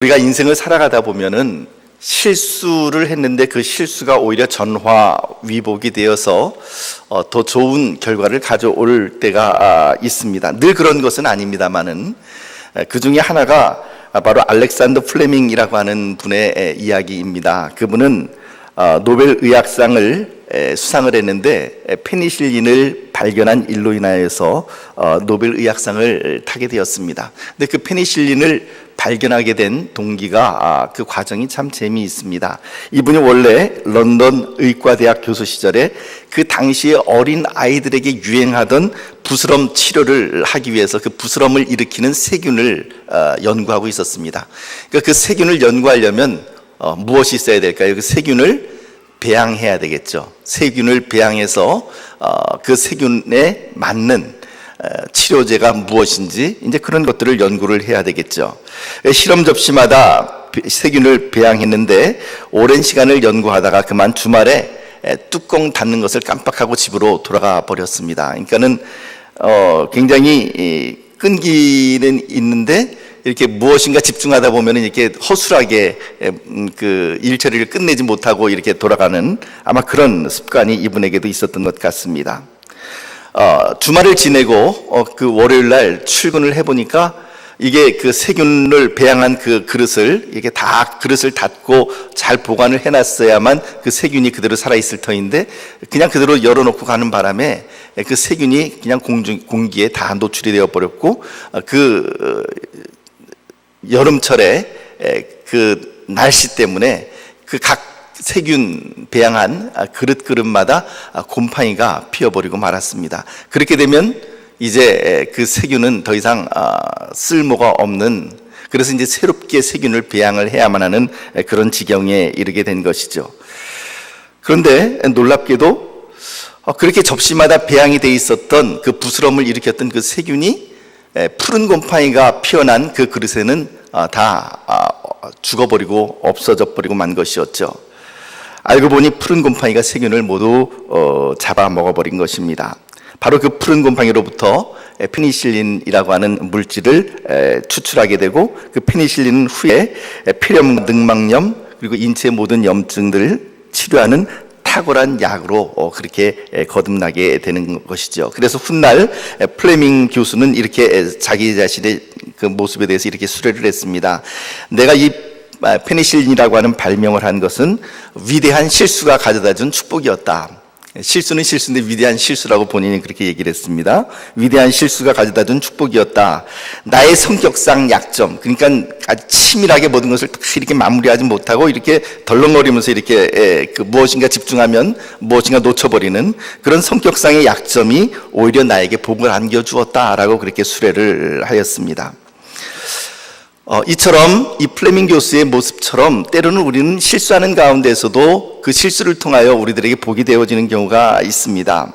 우리가 인생을 살아가다 보면은 실수를 했는데 그 실수가 오히려 전화위복이 되어서 더 좋은 결과를 가져올 때가 있습니다. 늘 그런 것은 아닙니다만은 그 중에 하나가 바로 알렉산더 플레밍이라고 하는 분의 이야기입니다. 그분은 노벨 의학상을 수상을 했는데 페니실린을 발견한 일로 인하여서 노벨 의학상을 타게 되었습니다. 근데 그 페니실린을 발견하게 된 동기가 그 과정이 참 재미있습니다. 이분이 원래 런던 의과대학 교수 시절에 그 당시에 어린 아이들에게 유행하던 부스럼 치료를 하기 위해서 그 부스럼을 일으키는 세균을 연구하고 있었습니다. 그러니까 그 세균을 연구하려면 무엇이 있어야 될까요? 그 세균을 배양해야 되겠죠. 세균을 배양해서 그 세균에 맞는 치료제가 무엇인지 이제 그런 것들을 연구를 해야 되겠죠. 실험 접시마다 세균을 배양했는데 오랜 시간을 연구하다가 그만 주말에 뚜껑 닫는 것을 깜빡하고 집으로 돌아가 버렸습니다. 그러니까는 굉장히 끈기는 있는데 이렇게 무엇인가 집중하다 보면은 이렇게 허술하게 그 일처리를 끝내지 못하고 이렇게 돌아가는 아마 그런 습관이 이분에게도 있었던 것 같습니다. 주말을 지내고 그 월요일 날 출근을 해보니까 이게 그 세균을 배양한 그 그릇을 이게 다 그릇을 닫고 잘 보관을 해놨어야만 그 세균이 그대로 살아있을 터인데 그냥 그대로 열어놓고 가는 바람에 그 세균이 그냥 공기에 다 노출이 되어 버렸고 그 여름철에 그 날씨 때문에 그 각 세균 배양한 그릇마다 곰팡이가 피어버리고 말았습니다. 그렇게 되면 이제 그 세균은 더 이상 쓸모가 없는, 그래서 이제 새롭게 세균을 배양을 해야만 하는 그런 지경에 이르게 된 것이죠. 그런데 놀랍게도 그렇게 접시마다 배양이 돼 있었던 그 부스럼을 일으켰던 그 세균이 푸른 곰팡이가 피어난 그 그릇에는 다 죽어버리고 없어져 버리고 만 것이었죠. 알고 보니 푸른 곰팡이가 세균을 모두 잡아먹어버린 것입니다. 바로 그 푸른 곰팡이로부터 페니실린이라고 하는 물질을 추출하게 되고 그 페니실린은 후에 폐렴, 늑막염 그리고 인체 모든 염증들을 치료하는 탁월한 약으로 그렇게 거듭나게 되는 것이죠. 그래서 훗날 플레밍 교수는 이렇게 자기 자신의 그 모습에 대해서 이렇게 수레를 했습니다. 내가 이 페니실린이라고 하는 발명을 한 것은 위대한 실수가 가져다준 축복이었다. 실수는 실수인데 위대한 실수라고 본인이 그렇게 얘기를 했습니다. 위대한 실수가 가져다준 축복이었다. 나의 성격상 약점, 그러니까 아주 치밀하게 모든 것을 이렇게 마무리하지 못하고 이렇게 덜렁거리면서 이렇게 그 무엇인가 집중하면 무엇인가 놓쳐버리는 그런 성격상의 약점이 오히려 나에게 복을 안겨주었다라고 그렇게 수레를 하였습니다. 이처럼 이 플레밍 교수의 모습처럼 때로는 우리는 실수하는 가운데서도 그 실수를 통하여 우리들에게 복이 되어지는 경우가 있습니다.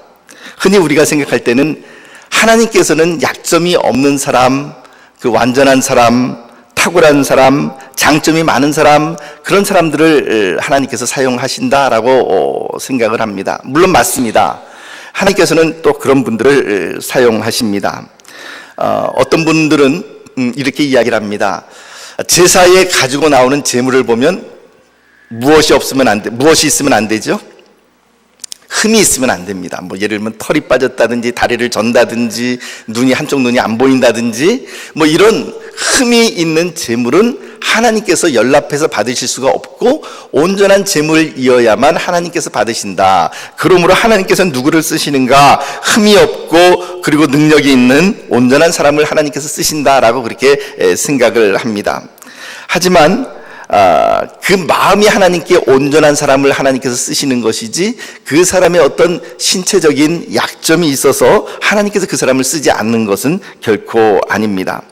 흔히 우리가 생각할 때는 하나님께서는 약점이 없는 사람, 그 완전한 사람, 탁월한 사람, 장점이 많은 사람, 그런 사람들을 하나님께서 사용하신다라고 생각을 합니다. 물론 맞습니다. 하나님께서는 또 그런 분들을 사용하십니다. 어떤 분들은 이렇게 이야기를 합니다. 제사에 가지고 나오는 제물을 보면 무엇이 있으면 안 되죠? 흠이 있으면 안 됩니다. 뭐 예를 들면 털이 빠졌다든지 다리를 전다든지 한쪽 눈이 안 보인다든지 뭐 이런 흠이 있는 제물은 하나님께서 연락해서 받으실 수가 없고 온전한 제물이어야만 하나님께서 받으신다. 그러므로 하나님께서는 누구를 쓰시는가? 흠이 없고 그리고 능력이 있는 온전한 사람을 하나님께서 쓰신다라고 그렇게 생각을 합니다. 하지만 그 마음이 하나님께 온전한 사람을 하나님께서 쓰시는 것이지 그 사람의 어떤 신체적인 약점이 있어서 하나님께서 그 사람을 쓰지 않는 것은 결코 아닙니다.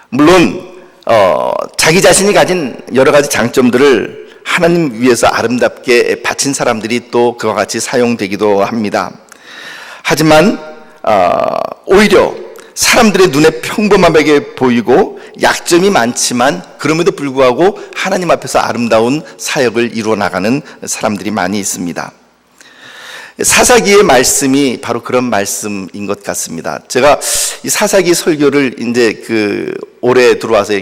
물론 자기 자신이 가진 여러 가지 장점들을 하나님 위해서 아름답게 바친 사람들이 또 그와 같이 사용되기도 합니다. 하지만 오히려 사람들의 눈에 평범하게 보이고 약점이 많지만 그럼에도 불구하고 하나님 앞에서 아름다운 사역을 이루어 나가는 사람들이 많이 있습니다. 사사기의 말씀이 바로 그런 말씀인 것 같습니다. 제가 이 사사기 설교를 이제 올해 들어와서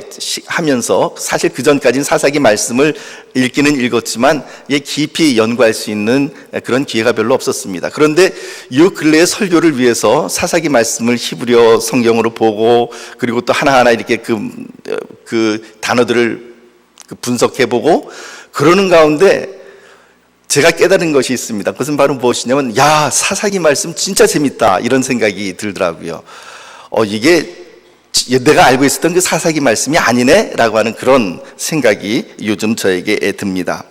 하면서 사실 그 전까지는 사사기 말씀을 읽기는 읽었지만 깊이 연구할 수 있는 그런 기회가 별로 없었습니다. 그런데 이 근래의 설교를 위해서 사사기 말씀을 히브리어 성경으로 보고 그리고 또 하나하나 이렇게 그 단어들을 분석해보고 그러는 가운데 제가 깨달은 것이 있습니다. 그것은 바로 무엇이냐면 사사기 말씀 진짜 재밌다 이런 생각이 들더라고요. 이게 내가 알고 있었던 그 사사기 말씀이 아니네 라고 하는 그런 생각이 요즘 저에게 듭니다.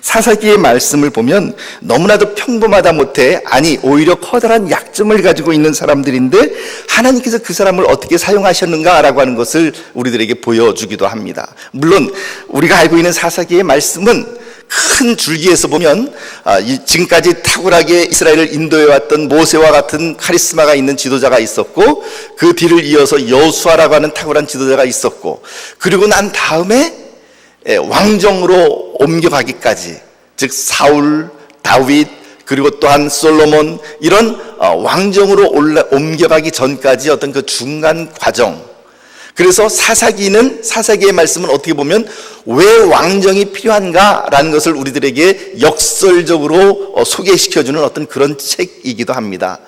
사사기의 말씀을 보면 너무나도 평범하다 못해 오히려 커다란 약점을 가지고 있는 사람들인데 하나님께서 그 사람을 어떻게 사용하셨는가 라고 하는 것을 우리들에게 보여주기도 합니다. 물론 우리가 알고 있는 사사기의 말씀은 큰 줄기에서 보면 지금까지 탁월하게 이스라엘을 인도해왔던 모세와 같은 카리스마가 있는 지도자가 있었고 그 뒤를 이어서 여호수아라고 하는 탁월한 지도자가 있었고 그리고 난 다음에 왕정으로 옮겨가기까지 즉 사울, 다윗 그리고 또한 솔로몬 이런 왕정으로 옮겨가기 전까지 어떤 그 중간 과정 그래서 사사기의 말씀은 어떻게 보면 왜 왕정이 필요한가라는 것을 우리들에게 역설적으로 소개시켜주는 어떤 그런 책이기도 합니다.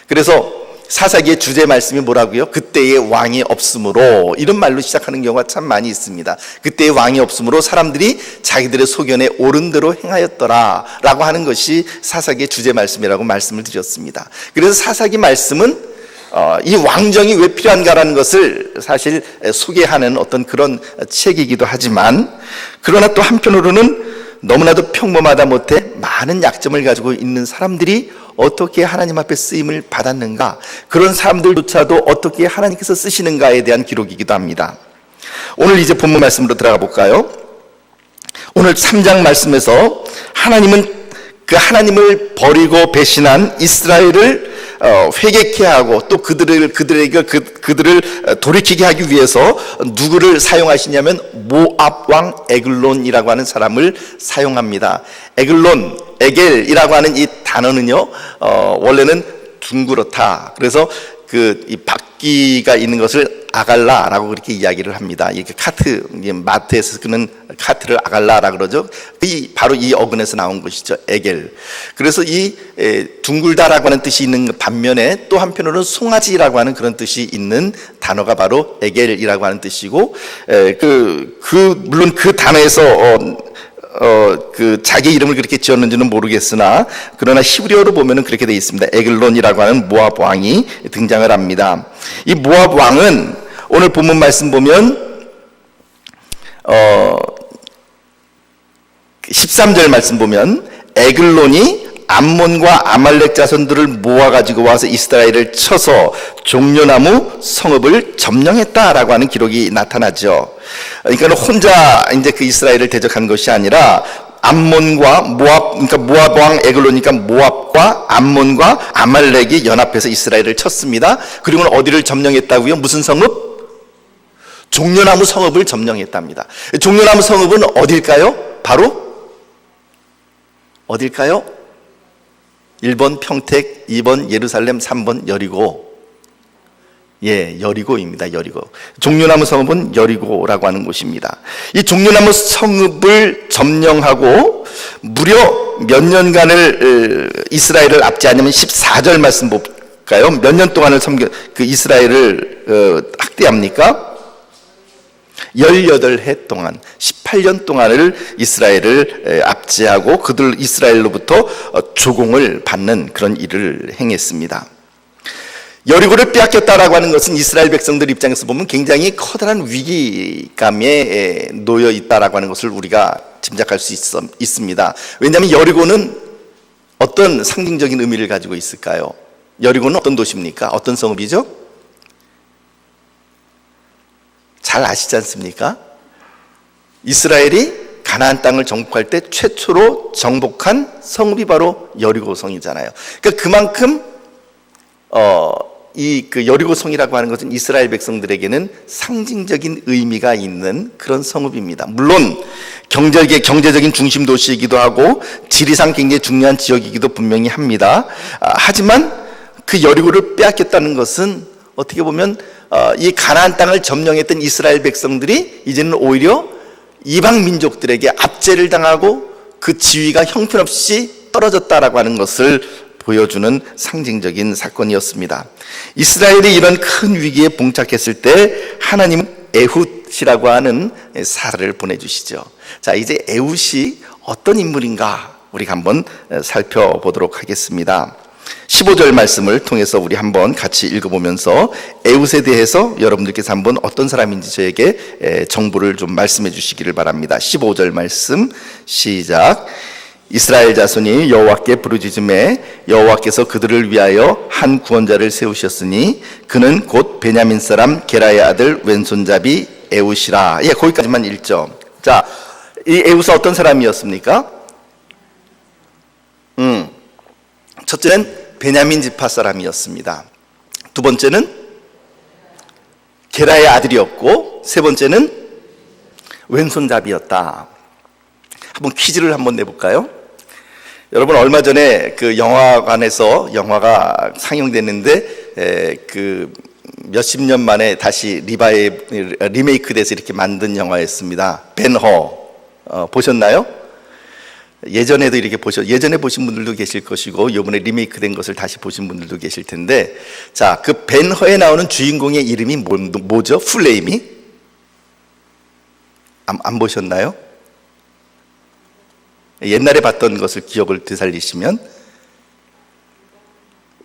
그래서 사사기의 주제 말씀이 뭐라고요? 그때의 왕이 없으므로 이런 말로 시작하는 경우가 참 많이 있습니다. 그때의 왕이 없으므로 사람들이 자기들의 소견에 옳은 대로 행하였더라 라고 하는 것이 사사기의 주제 말씀이라고 말씀을 드렸습니다. 그래서 사사기 말씀은 이 왕정이 왜 필요한가라는 것을 사실 소개하는 어떤 그런 책이기도 하지만 그러나 또 한편으로는 너무나도 평범하다 못해 많은 약점을 가지고 있는 사람들이 어떻게 하나님 앞에 쓰임을 받았는가 그런 사람들조차도 어떻게 하나님께서 쓰시는가에 대한 기록이기도 합니다. 오늘 이제 본문 말씀으로 들어가 볼까요? 오늘 3장 말씀에서 하나님을 버리고 배신한 이스라엘을 회개케 하고 또 그들을 돌이키게 하기 위해서 누구를 사용하시냐면 모압 왕 에글론이라고 하는 사람을 사용합니다. 에겔이라고 하는 이 단어는요 원래는 둥그렇다. 그래서 이 바퀴가 있는 것을 아갈라라고 그렇게 이야기를 합니다. 이렇게 마트에서 끄는 카트를 아갈라라고 그러죠. 바로 이 어근에서 나온 것이죠. 에겔. 그래서 이 둥글다라고 하는 뜻이 있는 반면에 또 한편으로는 송아지라고 하는 그런 뜻이 있는 단어가 바로 에겔이라고 하는 뜻이고 물론 그 단어에서 자기 이름을 그렇게 지었는지는 모르겠으나 그러나 히브리어로 보면은 그렇게 되어 있습니다. 에글론이라고 하는 모압 왕이 등장을 합니다. 이 모압 왕은 오늘 본문 말씀 보면 13절 말씀 보면 에글론이 암몬과 아말렉 자손들을 모아가지고 와서 이스라엘을 쳐서 종려나무 성읍을 점령했다라고 하는 기록이 나타나죠. 그러니까 혼자 이제 그 이스라엘을 대적한 것이 아니라 암몬과 모압, 그러니까 모압 왕 에글론이니까 모압과 암몬과 아말렉이 연합해서 이스라엘을 쳤습니다. 그리고는 어디를 점령했다고요? 무슨 성읍? 종려나무 성읍을 점령했답니다. 종려나무 성읍은 어딜까요? 바로 어딜까요? 1번 평택, 2번 예루살렘, 3번 여리고. 여리고입니다. 여리고. 종려나무 성읍은 여리고라고 하는 곳입니다. 이 종려나무 성읍을 점령하고 무려 몇 년간을 이스라엘을 압제하냐면 14절 말씀 볼까요? 몇 년 동안을 이스라엘을 학대합니까? 18해 동안 18년 동안을 이스라엘을 압제하고 이스라엘로부터 조공을 받는 그런 일을 행했습니다. 여리고를 빼앗겼다라고 하는 것은 이스라엘 백성들 입장에서 보면 굉장히 커다란 위기감에 놓여 있다라고 하는 것을 우리가 짐작할 수 있습니다. 왜냐하면 여리고는 어떤 상징적인 의미를 가지고 있을까요? 여리고는 어떤 도시입니까? 어떤 성읍이죠? 잘 아시지 않습니까? 이스라엘이 가나안 땅을 정복할 때 최초로 정복한 성읍이 바로 여리고 성이잖아요. 그러니까 그만큼 그 여리고성이라고 하는 것은 이스라엘 백성들에게는 상징적인 의미가 있는 그런 성읍입니다. 물론 경제적인 중심 도시이기도 하고 지리상 굉장히 중요한 지역이기도 분명히 합니다. 하지만 그 여리고를 빼앗겼다는 것은 어떻게 보면 이 가나안 땅을 점령했던 이스라엘 백성들이 이제는 오히려 이방 민족들에게 압제를 당하고 그 지위가 형편없이 떨어졌다라고 하는 것을 보여주는 상징적인 사건이었습니다. 이스라엘이 이런 큰 위기에 봉착했을 때 하나님은 에훗이라고 하는 사람을 보내주시죠. 자, 이제 에훗이 어떤 인물인가 우리가 한번 살펴보도록 하겠습니다. 15절 말씀을 통해서 우리 한번 같이 읽어보면서 에훗에 대해서 여러분들께서 한번 어떤 사람인지 저에게 정보를 좀 말씀해 주시기를 바랍니다. 15절 말씀 시작. 이스라엘 자손이 여호와께 부르짖음에 여호와께서 그들을 위하여 한 구원자를 세우셨으니 그는 곧 베냐민 사람 게라의 아들 왼손잡이 에훗이라. 예, 거기까지만 읽죠. 자, 이 에훗은 어떤 사람이었습니까? 첫째는 베냐민 지파 사람이었습니다. 두 번째는 게라의 아들이었고, 세 번째는 왼손잡이였다. 한번 퀴즈를 한번 내볼까요? 여러분, 얼마 전에 그 영화관에서 영화가 상영됐는데 그 몇십 년 만에 다시 리메이크돼서 이렇게 만든 영화였습니다. 벤허 보셨나요? 예전에도 이렇게 예전에 보신 분들도 계실 것이고 이번에 리메이크된 것을 다시 보신 분들도 계실 텐데, 자, 그 벤허에 나오는 주인공의 이름이 뭐죠? 풀네임이? 안 보셨나요? 옛날에 봤던 것을 기억을 되살리시면,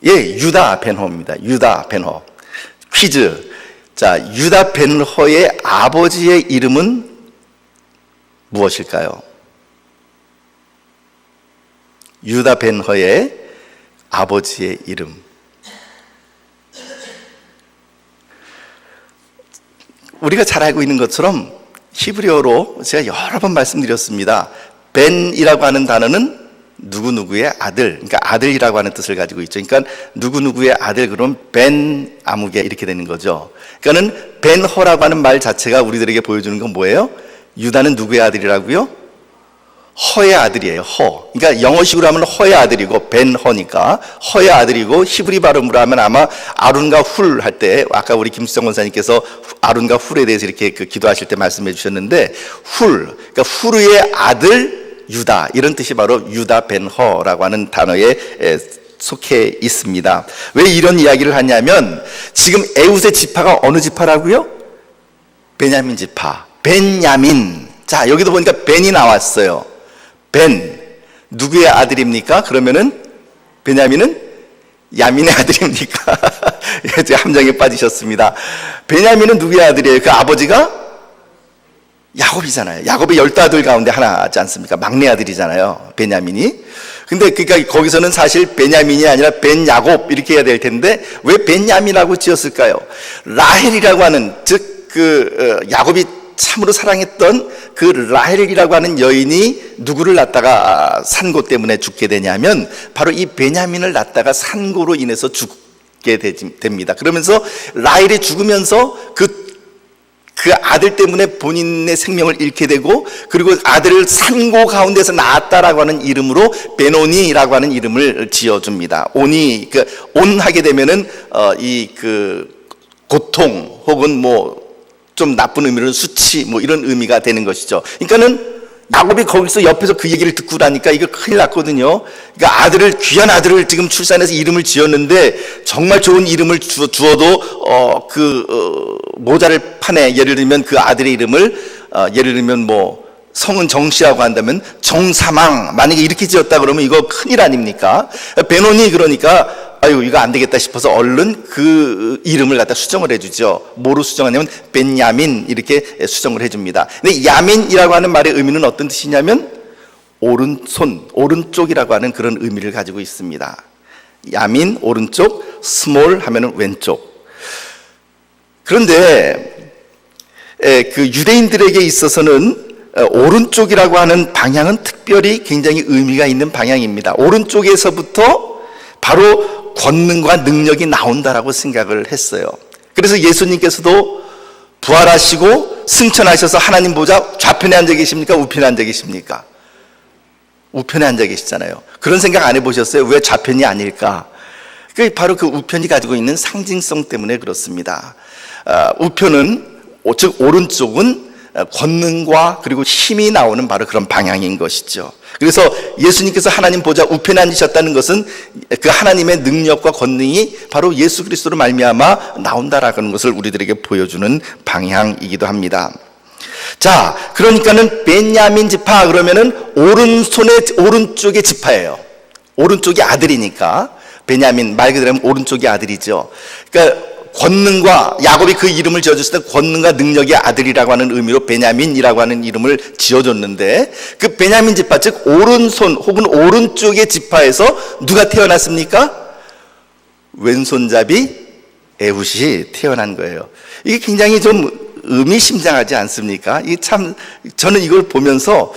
예, 유다 벤허입니다. 유다 벤허. 퀴즈. 자, 유다 벤허의 아버지의 이름은 무엇일까요? 유다 벤허의 아버지의 이름. 우리가 잘 알고 있는 것처럼 히브리어로 제가 여러 번 말씀드렸습니다. 벤이라고 하는 단어는 누구누구의 아들, 그러니까 아들이라고 하는 뜻을 가지고 있죠. 그러니까 누구누구의 아들, 그러면 벤 아무개 이렇게 되는 거죠. 그러니까는 벤허라고 하는 말 자체가 우리들에게 보여주는 건 뭐예요? 유다는 누구의 아들이라고요? 허의 아들이에요. 허. 그러니까 영어식으로 하면 허의 아들이고 벤허니까 허의 아들이고, 히브리 발음으로 하면 아마 아룬과 훌 할 때, 아까 우리 김수정 권사님께서 아룬과 훌에 대해서 이렇게 기도하실 때 말씀해 주셨는데, 그러니까 훌의 아들 유다, 이런 뜻이 바로 유다 벤허라고 하는 단어에 속해 있습니다. 왜 이런 이야기를 하냐면, 지금 에훗의 지파가 어느 지파라고요? 베냐민 지파. 벤야민. 자, 여기도 보니까 벤이 나왔어요. 벤, 누구의 아들입니까? 그러면은 베냐민은 야민의 아들입니까? 함정에 빠지셨습니다. 베냐민은 누구의 아들이에요? 그 아버지가 야곱이잖아요. 야곱의 12아들 가운데 하나지 않습니까? 막내 아들이잖아요, 베냐민이. 근데 그러니까 거기서는 사실 베냐민이 아니라 벤야곱 이렇게 해야 될 텐데, 왜 벤야민이라고 지었을까요? 라헬이라고 하는, 즉 야곱이 참으로 사랑했던 그 라헬이라고 하는 여인이 누구를 낳다가 산고 때문에 죽게 되냐면, 바로 이 베냐민을 낳다가 산고로 인해서 죽게 됩니다. 그러면서 라헬이 죽으면서 그 아들 때문에 본인의 생명을 잃게 되고, 그리고 아들을 산고 가운데서 낳았다라고 하는 이름으로 베노니라고 하는 이름을 지어줍니다. 온이, 온하게 되면은 고통 혹은 좀 나쁜 의미로는 수치 이런 의미가 되는 것이죠. 그러니까는 야곱이 거기서 옆에서 그 얘기를 듣고 나니까 이거 큰일 났거든요. 그러니까 귀한 아들을 지금 출산해서 이름을 지었는데, 정말 좋은 이름을 주어도 모자를 파네. 예를 들면 그 아들의 이름을 예를 들면 성은 정씨라고 한다면 정사망, 만약에 이렇게 지었다 그러면 이거 큰일 아닙니까? 베노니, 그러니까 아유, 이거 안 되겠다 싶어서 얼른 그 이름을 갖다 수정을 해주죠. 뭐로 수정하냐면 벤야민 이렇게 수정을 해줍니다. 근데 야민이라고 하는 말의 의미는 어떤 뜻이냐면 오른손, 오른쪽이라고 하는 그런 의미를 가지고 있습니다. 야민, 오른쪽, 스몰 하면은 왼쪽. 그런데 그 유대인들에게 있어서는 오른쪽이라고 하는 방향은 특별히 굉장히 의미가 있는 방향입니다. 오른쪽에서부터 바로 권능과 능력이 나온다라고 생각을 했어요. 그래서 예수님께서도 부활하시고 승천하셔서 하나님 보좌 좌편에 앉아 계십니까? 우편에 앉아 계십니까? 우편에 앉아 계시잖아요. 그런 생각 안 해보셨어요? 왜 좌편이 아닐까? 바로 그 우편이 가지고 있는 상징성 때문에 그렇습니다. 우편은, 즉 오른쪽은 권능과 그리고 힘이 나오는 바로 그런 방향인 것이죠. 그래서 예수님께서 하나님 보좌 우편에 앉으셨다는 것은 그 하나님의 능력과 권능이 바로 예수 그리스도로 말미암아 나온다라는 것을 우리들에게 보여주는 방향이기도 합니다. 자, 그러니까는 베냐민 지파 그러면은 오른쪽의 지파예요. 오른쪽이 아들이니까 베냐민 말 그대로 하면 오른쪽의 아들이죠. 그러니까 권능과, 야곱이 그 이름을 지어줬을 때 권능과 능력의 아들이라고 하는 의미로 베냐민이라고 하는 이름을 지어줬는데, 그 베냐민 지파, 즉 오른손 혹은 오른쪽의 지파에서 누가 태어났습니까? 왼손잡이 에훗이 태어난 거예요. 이게 굉장히 좀 의미심장하지 않습니까? 이게 참, 저는 이걸 보면서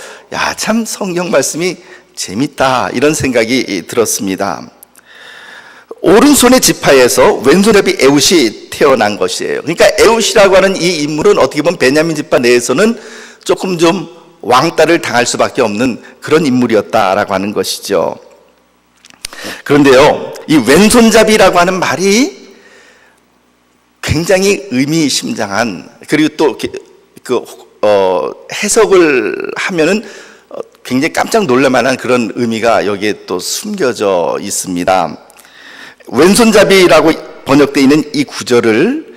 참 성경 말씀이 재밌다 이런 생각이 들었습니다. 오른손의 지파에서 왼손잡이 에훗이 태어난 것이에요. 그러니까 에훗이라고 하는 이 인물은 어떻게 보면 베냐민 지파 내에서는 조금 좀 왕따를 당할 수밖에 없는 그런 인물이었다라고 하는 것이죠. 그런데요, 이 왼손잡이라고 하는 말이 굉장히 의미심장한, 그리고 또 해석을 하면은 굉장히 깜짝 놀랄만한 그런 의미가 여기에 또 숨겨져 있습니다. 왼손잡이라고 번역되어 있는 이 구절을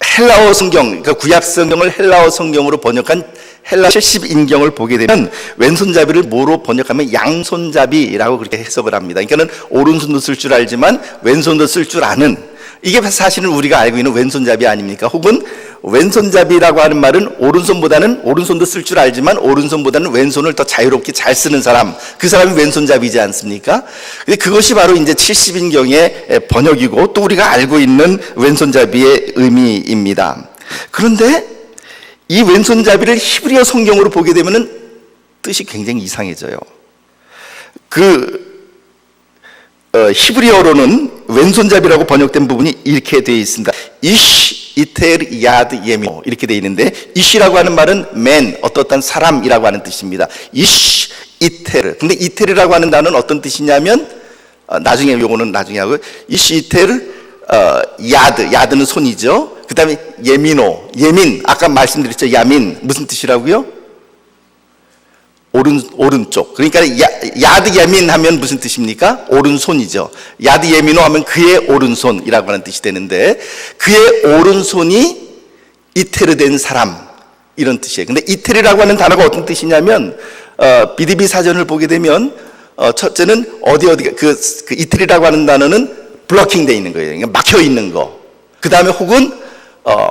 헬라어 성경, 그러니까 구약 성경을 헬라어 성경으로 번역한 헬라 70인경을 보게 되면 왼손잡이를 뭐로 번역하면 양손잡이라고 그렇게 해석을 합니다. 그러니까는 오른손도 쓸 줄 알지만 왼손도 쓸 줄 아는, 이게 사실은 우리가 알고 있는 왼손잡이 아닙니까? 혹은 왼손잡이라고 하는 말은 오른손도 쓸 줄 알지만 오른손보다는 왼손을 더 자유롭게 잘 쓰는 사람, 그 사람이 왼손잡이지 않습니까? 근데 그것이 바로 이제 70인경의 번역이고 또 우리가 알고 있는 왼손잡이의 의미입니다. 그런데 이 왼손잡이를 히브리어 성경으로 보게 되면은 뜻이 굉장히 이상해져요. 히브리어로는 왼손잡이라고 번역된 부분이 이렇게 되어 있습니다. 이쉬 이테르 야드 예미노 이렇게 되어 있는데, 이쉬라고 하는 말은 man, 어떤 사람이라고 하는 뜻입니다. 이쉬 이테르. 근데 이테르라고 하는 단어는 어떤 뜻이냐면, 나중에 요거는 나중에 하고요. 이쉬 이테르 야드는 손이죠. 그 다음에 예미노, 예민, 아까 말씀드렸죠. 야민, 무슨 뜻이라고요? 오른쪽. 그러니까 야드 예민 하면 무슨 뜻입니까? 오른손이죠. 야드 예민호 하면 그의 오른손이라고 하는 뜻이 되는데, 그의 오른손이 이테르된 사람, 이런 뜻이에요. 근데 이테르라고 하는 단어가 어떤 뜻이냐면, BDB 사전을 보게 되면 첫째는 그 이테르라고 하는 단어는 블러킹 돼 있는 거예요. 그러니까 막혀 있는 거. 그 다음에 혹은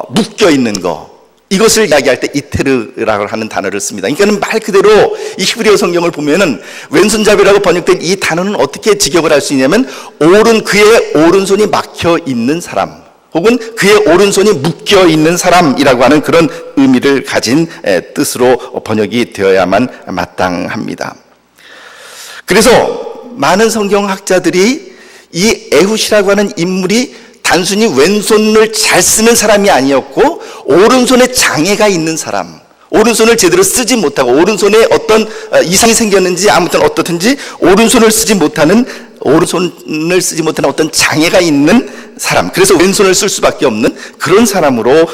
묶여 있는 거. 이것을 이야기할 때 이테르라고 하는 단어를 씁니다. 그러니까는 말 그대로 이 히브리어 성경을 보면은 왼손잡이라고 번역된 이 단어는 어떻게 직역을 할 수 있냐면, 그의 오른손이 막혀 있는 사람, 혹은 그의 오른손이 묶여 있는 사람이라고 하는 그런 의미를 가진 뜻으로 번역이 되어야만 마땅합니다. 그래서 많은 성경학자들이 이 에훗이라고 하는 인물이 단순히 왼손을 잘 쓰는 사람이 아니었고, 오른손에 장애가 있는 사람, 오른손을 제대로 쓰지 못하고, 오른손에 어떤 이상이 생겼는지 아무튼 어떻든지 오른손을 쓰지 못하는 어떤 장애가 있는 사람, 그래서 왼손을 쓸 수밖에 없는 그런 사람으로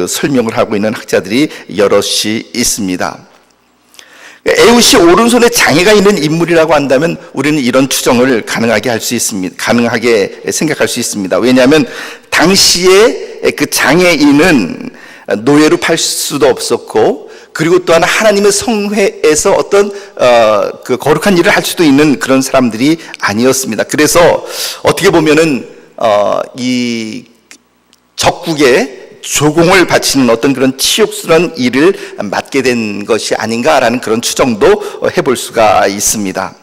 설명을 하고 있는 학자들이 여럿이 있습니다. 에훗이 오른손에 장애가 있는 인물이라고 한다면 우리는 이런 추정을 가능하게 생각할 수 있습니다. 왜냐하면 당시에 그 장애인은 노예로 팔 수도 없었고, 그리고 또한 하나님의 성회에서 어떤 그 거룩한 일을 할 수도 있는 그런 사람들이 아니었습니다. 그래서 어떻게 보면은 이 적국에 조공을 바치는 어떤 그런 치욕스러운 일을 맡게 된 것이 아닌가라는 그런 추정도 해볼 수가 있습니다.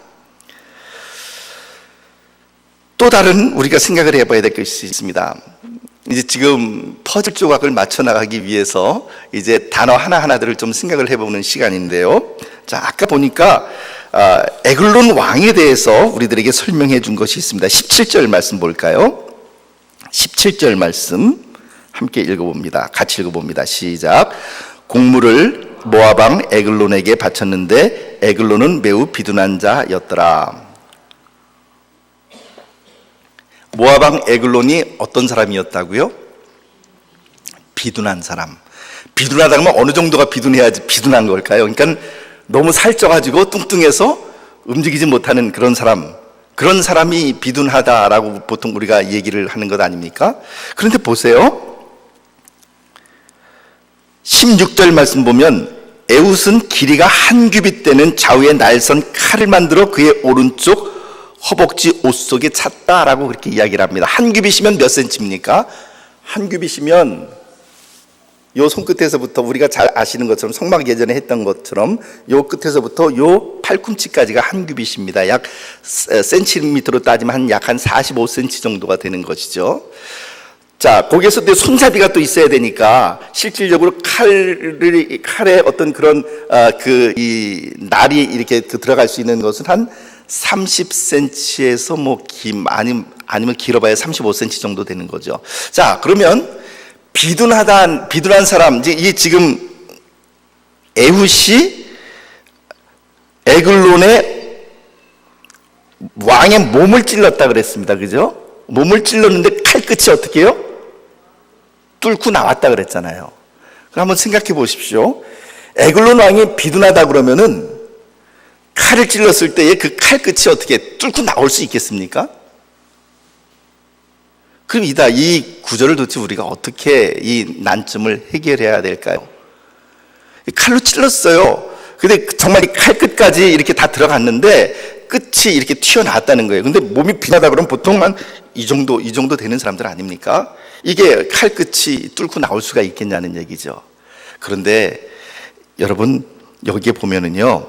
또 다른 우리가 생각을 해봐야 될 것이 있습니다. 이제 지금 퍼즐 조각을 맞춰 나가기 위해서 이제 단어 하나하나들을 좀 생각을 해보는 시간인데요. 자, 아까 보니까 에글론 왕에 대해서 우리들에게 설명해 준 것이 있습니다. 17절 말씀 볼까요? 17절 말씀 함께 읽어봅니다. 같이 읽어봅니다. 시작. 곡물을 모압 왕 에글론에게 바쳤는데 에글론은 매우 비둔한 자였더라. 모압 왕 에글론이 어떤 사람이었다고요? 비둔한 사람. 비둔하다 그러면 어느 정도가 비둔해야지 비둔한 걸까요? 그러니까 너무 살쪄가지고 뚱뚱해서 움직이지 못하는 그런 사람, 그런 사람이 비둔하다라고 보통 우리가 얘기를 하는 것 아닙니까? 그런데 보세요, 16절 말씀 보면 에웃은 길이가 한 규빗 되는 좌우에 날선 칼을 만들어 그의 오른쪽 허벅지 옷 속에 찼다라고 그렇게 이야기를 합니다. 한 규빗이면 몇 센치입니까? 한 규빗이면 요 손끝에서부터 우리가 잘 아시는 것처럼 성막 예전에 했던 것처럼 요 끝에서부터 요 팔꿈치까지가 한 규빗입니다. 약 센티미터로 따지면 약 한 45cm 정도가 되는 것이죠. 자, 거기에서 또 손잡이가 또 있어야 되니까 실질적으로 칼의 어떤 그런 이 날이 이렇게 들어갈 수 있는 것은 한 30cm에서 아니면 길어봐야 35cm 정도 되는 거죠. 자, 그러면 비둔한 사람, 이제 지금 에훗이 에글론의 왕의 몸을 찔렀다 그랬습니다. 그죠? 몸을 찔렀는데 칼끝이 어떻게 해요? 뚫고 나왔다 그랬잖아요. 그럼 한번 생각해 보십시오. 에글론 왕이 비둔하다 그러면은 칼을 찔렀을 때에 그 칼끝이 어떻게 뚫고 나올 수 있겠습니까? 그럼 이 구절을 도대체 우리가 어떻게 이 난점을 해결해야 될까요? 칼로 찔렀어요. 근데 정말 이 칼끝까지 이렇게 다 들어갔는데 끝이 이렇게 튀어나왔다는 거예요. 근데 몸이 비나다 그러면 보통 한 이 정도 되는 사람들 아닙니까? 이게 칼끝이 뚫고 나올 수가 있겠냐는 얘기죠. 그런데 여러분, 여기에 보면은요,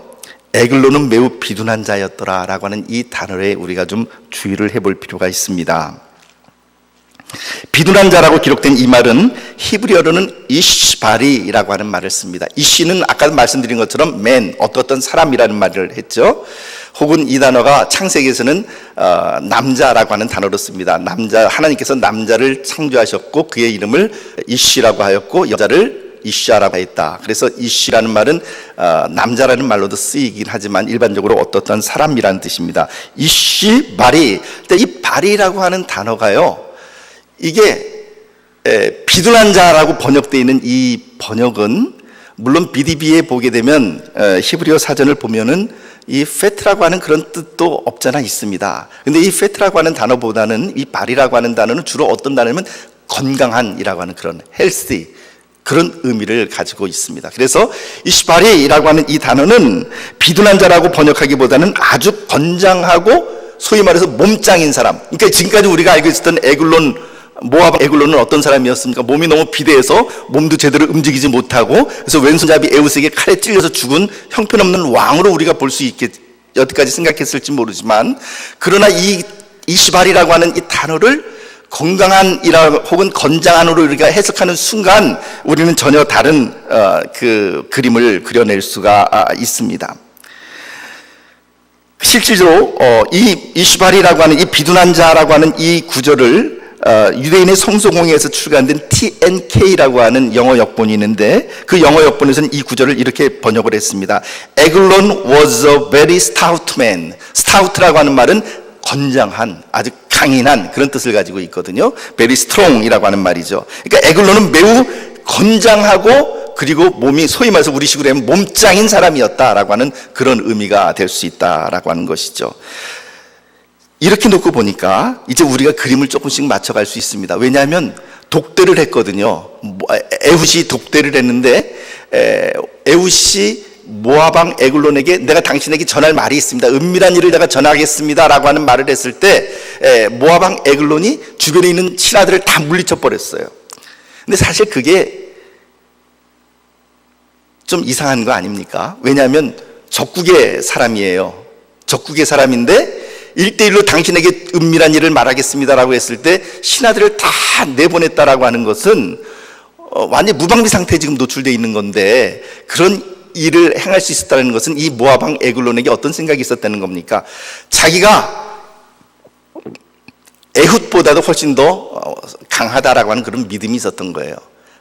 에글론은 매우 비둔한 자였더라라고 하는 이 단어에 우리가 좀 주의를 해볼 필요가 있습니다. 비둔한 자라고 기록된 이 말은 히브리어로는 이시바리라고 하는 말을 씁니다. 이시는 아까 말씀드린 것처럼 어떤 사람이라는 말을 했죠. 혹은 이 단어가 창세기에서는 남자라고 하는 단어로 씁니다. 하나님께서 남자를 창조하셨고 그의 이름을 이시라고 하였고 여자를 이샤라고 했다. 그래서 이시라는 말은 남자라는 말로도 쓰이긴 하지만 일반적으로 어떤 사람이라는 뜻입니다. 이시바리. 이 바리라고 하는 단어가요, 이게 비둔한 자라고 번역되어 있는 이 번역은 물론 BDB에 보게 되면 히브리어 사전을 보면은 이 페트라고 하는 그런 뜻도 없잖아 있습니다. 근데 이 페트라고 하는 단어보다는 이 바리라고 하는 단어는 주로 어떤 단어냐면 건강한이라고 하는 그런 healthy 그런 의미를 가지고 있습니다. 그래서 이시바리라고 하는 이 단어는 비둔한 자라고 번역하기보다는 아주 건장하고 소위 말해서 몸짱인 사람. 그러니까 지금까지 우리가 알고 있었던 모압 에글론은 어떤 사람이었습니까? 몸이 너무 비대해서 몸도 제대로 움직이지 못하고 그래서 왼손잡이 에웃에게 칼에 찔려서 죽은 형편없는 왕으로 우리가 볼 수 여태까지 생각했을지 모르지만, 그러나 이 이시바리라고 하는 이 단어를 건강한이라 혹은 건장한으로 우리가 해석하는 순간 우리는 전혀 다른 그 그림을 그려낼 수가 있습니다. 실질적으로 이 이시바리라고 하는 이 비둔한 자라고 하는 이 구절을 유대인의 성소공회에서 출간된 TNK라고 하는 영어 역본이 있는데 그 영어 역본에서는 이 구절을 이렇게 번역을 했습니다. Eglon was a very stout man. stout라고 하는 말은 건장한, 아주 강인한 그런 뜻을 가지고 있거든요. very strong이라고 하는 말이죠. 그러니까 에글론은 매우 건장하고 그리고 몸이 소위 말해서 우리식으로 하면 몸짱인 사람이었다라고 하는 그런 의미가 될 수 있다라고 하는 것이죠. 이렇게 놓고 보니까 이제 우리가 그림을 조금씩 맞춰갈 수 있습니다. 왜냐하면 독대를 했거든요. 에훗이 독대를 했는데 에훗이 모압 왕 에글론에게 내가 당신에게 전할 말이 있습니다. 은밀한 일을 내가 전하겠습니다 라고 하는 말을 했을 때 모압 왕 에글론이 주변에 있는 신하들을 다 물리쳐 버렸어요. 근데 사실 그게 좀 이상한 거 아닙니까? 왜냐하면 적국의 사람이에요. 적국의 사람인데 1대1로 당신에게 은밀한 일을 말하겠습니다라고 했을 때 신하들을 다 내보냈다라고 하는 것은 완전 무방비 상태에 지금 노출되어 있는 건데, 그런 일을 행할 수 있었다는 것은 이 모압 왕 에글론에게 어떤 생각이 있었다는 겁니까? 자기가 에훗보다도 훨씬 더 강하다라고 하는 그런 믿음이 있었던 거예요.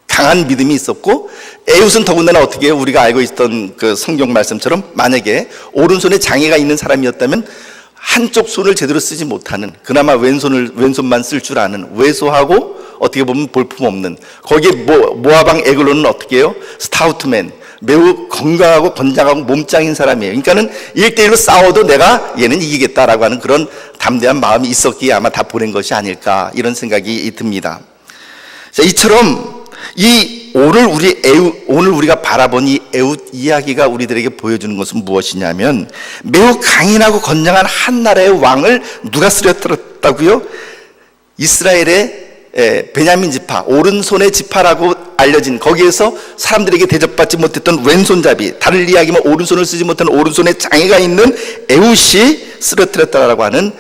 강한 믿음이 있었고, 에훗은 더군다나 어떻게 해요? 우리가 알고 있던 그 성경 말씀처럼 만약에 오른손에 장애가 있는 사람이었다면 한쪽 손을 제대로 쓰지 못하는, 그나마 왼손만 쓸 줄 아는, 왜소하고 어떻게 보면 볼품없는, 거기에 모압 왕 에글론은 어떻게 해요? 스타우트맨, 매우 건강하고 건장하고 몸짱인 사람이에요. 그러니까는 1대1로 싸워도 내가 얘는 이기겠다라고 하는 그런 담대한 마음이 있었기에 아마 다 보낸 것이 아닐까, 이런 생각이 듭니다. 자, 이처럼 오늘 우리가 바라본 이 에훗 이야기가 우리들에게 보여주는 것은 무엇이냐면, 매우 강인하고 건장한 한 나라의 왕을 누가 쓰러뜨렸다고요? 이스라엘의 베냐민 지파, 오른손의 지파라고 알려진, 거기에서 사람들에게 대접받지 못했던 왼손잡이, 다른 이야기면 오른손을 쓰지 못하는 오른손에 장애가 있는 에훗이 쓰러뜨렸다라고 하는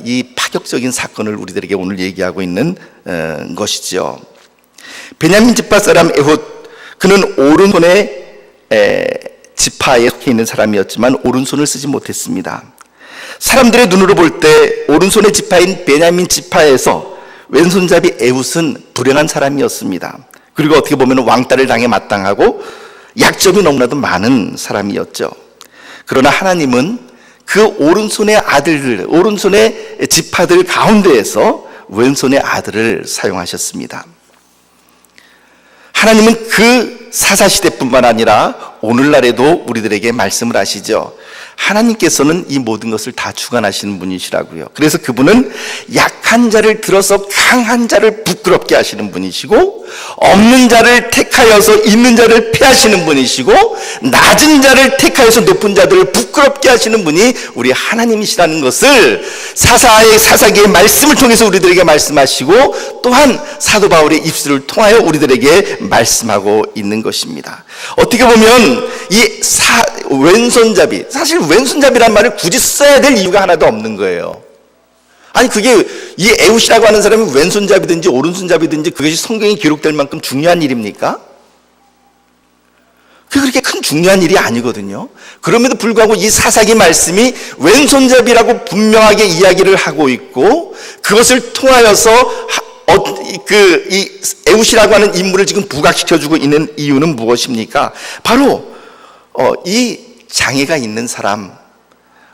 이 파격적인 사건을 우리들에게 오늘 얘기하고 있는 것이죠. 베냐민 지파 사람 에훗, 그는 오른손의 지파에 속해 있는 사람이었지만 오른손을 쓰지 못했습니다. 사람들의 눈으로 볼 때 오른손의 지파인 베냐민 지파에서 왼손잡이 에훗은 불행한 사람이었습니다. 그리고 어떻게 보면 왕따를 당해 마땅하고 약점이 너무나도 많은 사람이었죠. 그러나 하나님은 그 오른손의 아들들, 오른손의 지파들 가운데에서 왼손의 아들을 사용하셨습니다. 하나님은 그 사사시대뿐만 아니라 오늘날에도 우리들에게 말씀을 하시죠. 하나님께서는 이 모든 것을 다 주관하시는 분이시라고요. 그래서 그분은 약한 자를 들어서 강한 자를 부끄럽게 하시는 분이시고, 없는 자를 택하여서 있는 자를 폐하시는 분이시고, 낮은 자를 택하여서 높은 자들을 부끄럽게 하시는 분이 우리 하나님이시라는 것을 사사기의 말씀을 통해서 우리들에게 말씀하시고, 또한 사도 바울의 입술을 통하여 우리들에게 말씀하고 있는 것입니다. 어떻게 보면 이 왼손잡이, 사실 왼손잡이란 말을 굳이 써야 될 이유가 하나도 없는 거예요. 아니, 그게 이 에훗이라고 하는 사람이 왼손잡이든지 오른손잡이든지 그것이 성경에 기록될 만큼 중요한 일입니까? 그게 그렇게 큰 중요한 일이 아니거든요. 그럼에도 불구하고 이 사사기 말씀이 왼손잡이라고 분명하게 이야기를 하고 있고, 그것을 통하여서 이 에훗이라고 하는 인물을 지금 부각시켜주고 있는 이유는 무엇입니까? 바로 이 장애가 있는 사람,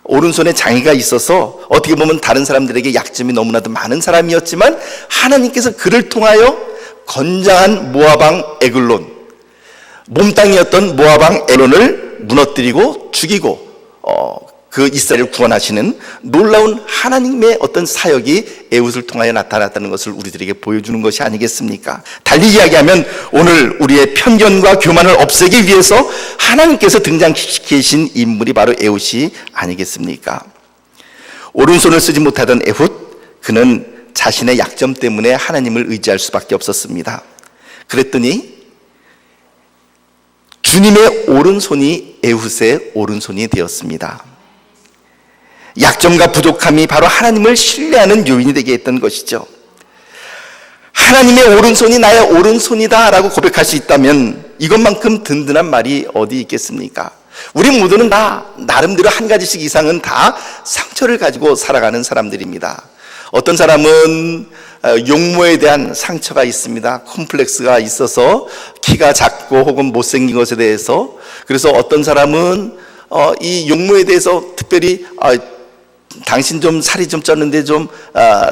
오른손에 장애가 있어서 어떻게 보면 다른 사람들에게 약점이 너무나도 많은 사람이었지만, 하나님께서 그를 통하여 건장한 모압 왕 에글론, 몸땅이었던 모압 왕 에글론을 무너뜨리고 죽이고 그 이스라엘을 구원하시는 놀라운 하나님의 어떤 사역이 에훗을 통하여 나타났다는 것을 우리들에게 보여주는 것이 아니겠습니까? 달리 이야기하면 오늘 우리의 편견과 교만을 없애기 위해서 하나님께서 등장시키신 인물이 바로 에훗이 아니겠습니까? 오른손을 쓰지 못하던 에훗, 그는 자신의 약점 때문에 하나님을 의지할 수밖에 없었습니다. 그랬더니 주님의 오른손이 에훗의 오른손이 되었습니다. 약점과 부족함이 바로 하나님을 신뢰하는 요인이 되게 했던 것이죠. 하나님의 오른손이 나의 오른손이다 라고 고백할 수 있다면 이것만큼 든든한 말이 어디 있겠습니까? 우리 모두는 다 나름대로 한 가지씩 이상은 다 상처를 가지고 살아가는 사람들입니다. 어떤 사람은 용모에 대한 상처가 있습니다. 콤플렉스가 있어서 키가 작고 혹은 못생긴 것에 대해서. 그래서 어떤 사람은 이 용모에 대해서 특별히 당신 좀 살이 좀 쪘는데 좀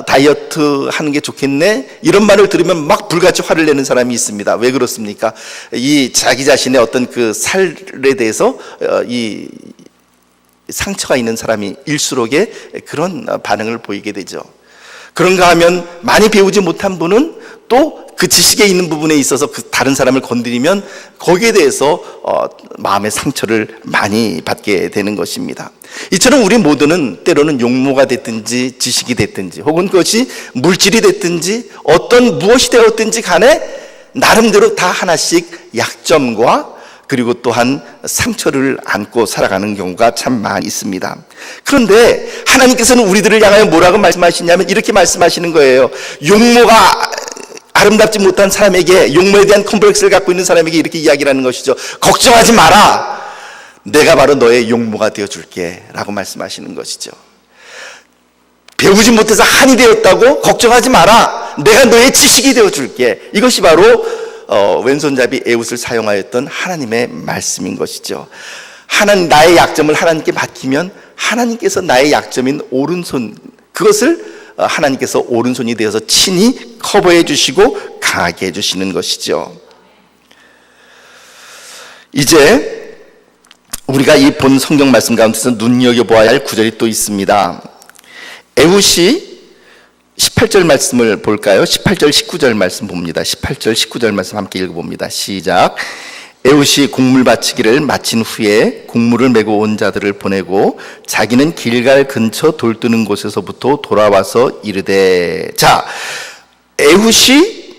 다이어트 하는 게 좋겠네, 이런 말을 들으면 막 불같이 화를 내는 사람이 있습니다. 왜 그렇습니까? 이 자기 자신의 어떤 그 살에 대해서 이 상처가 있는 사람이 일수록에 그런 반응을 보이게 되죠. 그런가 하면 많이 배우지 못한 분은 또 그 지식에 있는 부분에 있어서 그 다른 사람을 건드리면 거기에 대해서 마음의 상처를 많이 받게 되는 것입니다. 이처럼 우리 모두는 때로는 용모가 됐든지 지식이 됐든지 혹은 그것이 물질이 됐든지 어떤 무엇이 되었든지 간에 나름대로 다 하나씩 약점과 그리고 또한 상처를 안고 살아가는 경우가 참 많이 있습니다. 그런데 하나님께서는 우리들을 향하여 뭐라고 말씀하시냐면 이렇게 말씀하시는 거예요. 용모가 아름답지 못한 사람에게, 용모에 대한 컴플렉스를 갖고 있는 사람에게 이렇게 이야기를 하는 것이죠. 걱정하지 마라, 내가 바로 너의 용모가 되어줄게 라고 말씀하시는 것이죠. 배우지 못해서 한이 되었다고? 걱정하지 마라, 내가 너의 지식이 되어줄게. 이것이 바로 왼손잡이 에훗을 사용하였던 하나님의 말씀인 것이죠. 나의 약점을 하나님께 맡기면 하나님께서 나의 약점인 오른손, 그것을 하나님께서 오른손이 되어서 친히 커버해 주시고 강하게 해주시는 것이죠. 이제 우리가 이 본 성경 말씀 가운데서 눈여겨보아야 할 구절이 또 있습니다. 에훗이 18절 말씀을 볼까요? 18절 19절 말씀 봅니다. 18절 19절 말씀 함께 읽어봅니다. 시작. 에훗이 곡물 바치기를 마친 후에 곡물을 메고 온 자들을 보내고 자기는 길갈 근처 돌뜨는 곳에서부터 돌아와서 이르되. 자, 에훗이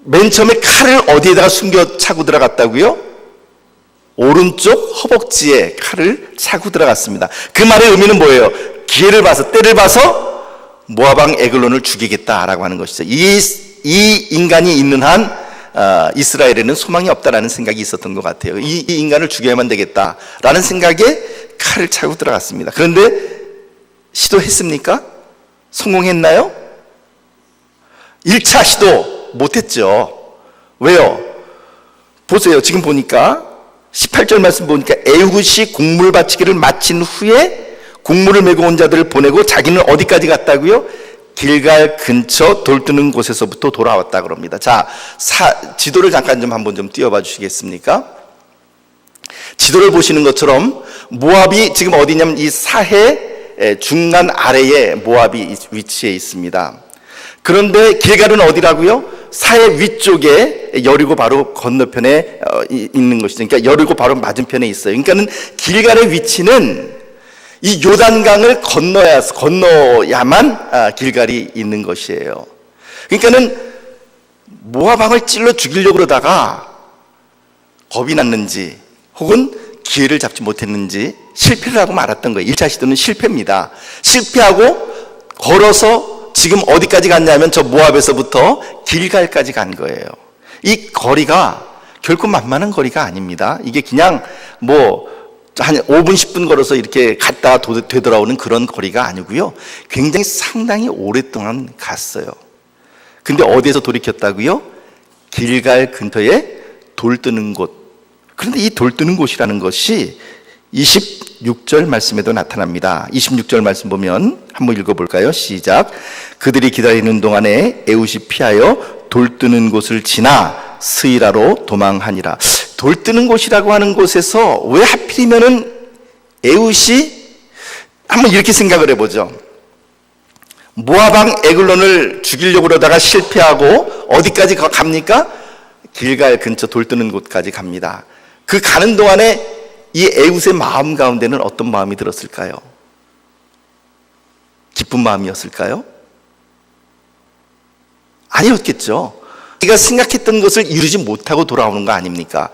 맨 처음에 칼을 어디에다가 숨겨 차고 들어갔다고요? 오른쪽 허벅지에 칼을 차고 들어갔습니다. 그 말의 의미는 뭐예요? 기회를 봐서, 때를 봐서 모압 왕 에글론을 죽이겠다라고 하는 것이죠. 이 인간이 있는 한 이스라엘에는 소망이 없다라는 생각이 있었던 것 같아요. 이 인간을 죽여야만 되겠다라는 생각에 칼을 차고 들어갔습니다. 그런데 시도했습니까? 성공했나요? 1차 시도 못했죠. 왜요? 보세요. 지금 보니까 18절 말씀 보니까 에훗이 곡물 바치기를 마친 후에 곡물을 메고 온 자들을 보내고 자기는 어디까지 갔다고요? 길갈 근처 돌뜨는 곳에서부터 돌아왔다 그럽니다. 자, 지도를 잠깐 한번 띄워봐 주시겠습니까? 지도를 보시는 것처럼 모압이 지금 어디냐면 이 사해 중간 아래에 모압이 위치해 있습니다. 그런데 길갈은 어디라고요? 사해 위쪽에 여리고 바로 건너편에 있는 것이죠. 그러니까 여리고 바로 맞은편에 있어요. 그러니까는 길갈의 위치는 이 요단강을 건너야만 길갈이 있는 것이에요. 그러니까는 모압 왕을 찔러 죽이려고 그러다가 겁이 났는지 혹은 기회를 잡지 못했는지 실패를 하고 말았던 거예요. 1차 시도는 실패입니다. 실패하고 걸어서 지금 어디까지 갔냐면 저 모압에서부터 길갈까지 간 거예요. 이 거리가 결코 만만한 거리가 아닙니다. 이게 그냥 한 5분 10분 걸어서 이렇게 갔다 되돌아오는 그런 거리가 아니고요. 굉장히 상당히 오랫동안 갔어요. 근데 어디에서 돌이켰다고요? 길갈 근처에 돌뜨는 곳. 그런데 이 돌뜨는 곳이라는 것이 26절 말씀에도 나타납니다. 26절 말씀 보면 한번 읽어볼까요? 시작. 그들이 기다리는 동안에 에훗이 피하여 돌뜨는 곳을 지나 스이라로 도망하니라. 돌뜨는 곳이라고 하는 곳에서 왜 하필이면은 에훗이, 한번 이렇게 생각을 해보죠. 모압 왕 에글론을 죽이려고 그러다가 실패하고 어디까지 갑니까? 길갈 근처 돌뜨는 곳까지 갑니다. 그 가는 동안에 이 에훗의 마음 가운데는 어떤 마음이 들었을까요? 기쁜 마음이었을까요? 아니었겠죠. 자기가 생각했던 것을 이루지 못하고 돌아오는 거 아닙니까?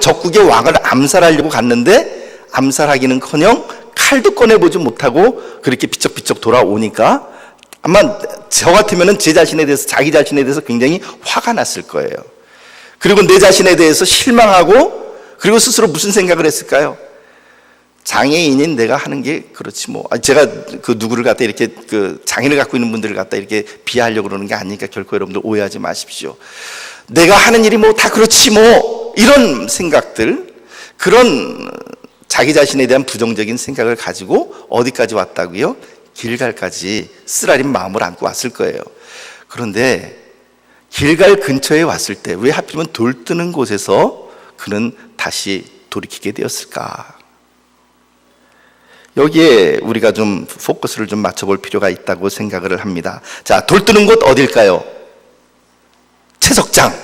적국의 왕을 암살하려고 갔는데 암살하기는커녕 칼도 꺼내보지 못하고 그렇게 비쩍비쩍 돌아오니까 아마 저 같으면 자기 자신에 대해서 굉장히 화가 났을 거예요. 그리고 내 자신에 대해서 실망하고, 그리고 스스로 무슨 생각을 했을까요? 장애인인 내가 하는 게 그렇지 뭐. 제가 그 누구를 갖다 이렇게 장애를 갖고 있는 분들을 갖다 이렇게 비하하려고 그러는 게 아니니까 결코 여러분들 오해하지 마십시오. 내가 하는 일이 다 그렇지 뭐, 이런 생각들, 그런 자기 자신에 대한 부정적인 생각을 가지고 어디까지 왔다고요? 길갈까지 쓰라린 마음을 안고 왔을 거예요. 그런데 길갈 근처에 왔을 때 왜 하필이면 돌뜨는 곳에서 그는 다시 돌이키게 되었을까? 여기에 우리가 좀 포커스를 좀 맞춰볼 필요가 있다고 생각을 합니다. 자, 돌뜨는 곳 어딜까요? 채석장.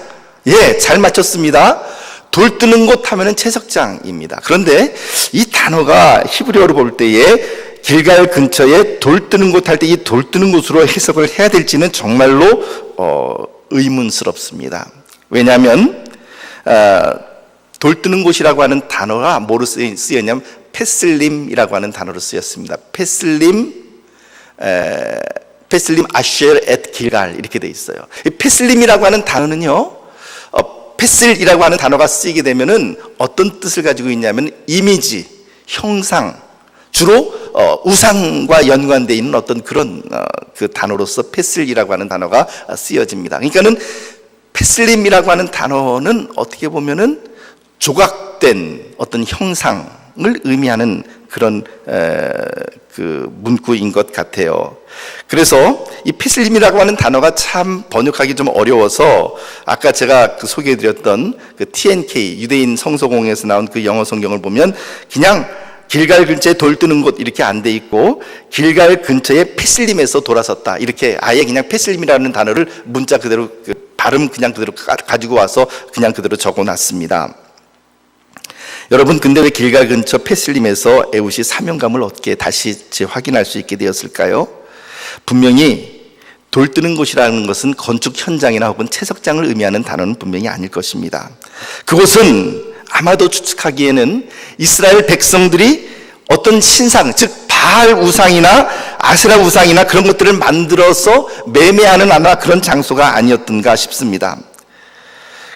예, 잘 맞췄습니다. 돌뜨는 곳 하면은 채석장입니다. 그런데 이 단어가 히브리어로 볼 때에 길갈 근처에 돌뜨는 곳 할 때 이 돌뜨는 곳으로 해석을 해야 될지는 정말로 의문스럽습니다. 왜냐하면 돌뜨는 곳이라고 하는 단어가 뭐로 쓰였냐면 페슬림이라고 하는 단어로 쓰였습니다. 페슬림 아쉘 앳 길갈 이렇게 돼 있어요. 이 페슬림이라고 하는 단어는요, 페슬이라고 하는 단어가 쓰이게 되면은 어떤 뜻을 가지고 있냐면 이미지, 형상, 주로 우상과 연관되어 있는 어떤 그런 그 단어로서 페슬이라고 하는 단어가 쓰여집니다. 그러니까는 페슬림이라고 하는 단어는 어떻게 보면은 조각된 어떤 형상을 의미하는 그런 그 문구인 것 같아요. 그래서 이 페슬림이라고 하는 단어가 참 번역하기 좀 어려워서 아까 제가 그 소개해드렸던 그 TNK 유대인 성서공에서 나온 그 영어 성경을 보면 그냥 길갈 근처에 돌뜨는 곳 이렇게 안 돼 있고 길갈 근처에 페슬림에서 돌아섰다 이렇게 아예 그냥 페슬림이라는 단어를 문자 그대로 그 발음 그냥 그대로 가지고 와서 그냥 그대로 적어놨습니다. 여러분, 근데 왜 길갈 근처 페슬림에서 에훗이 사명감을 얻게 다시 재확인할 수 있게 되었을까요? 분명히 돌뜨는 곳이라는 것은 건축 현장이나 혹은 채석장을 의미하는 단어는 분명히 아닐 것입니다. 그곳은 아마도 추측하기에는 이스라엘 백성들이 어떤 신상, 즉 바알 우상이나 아세라 우상이나 그런 것들을 만들어서 매매하는 아마 그런 장소가 아니었던가 싶습니다.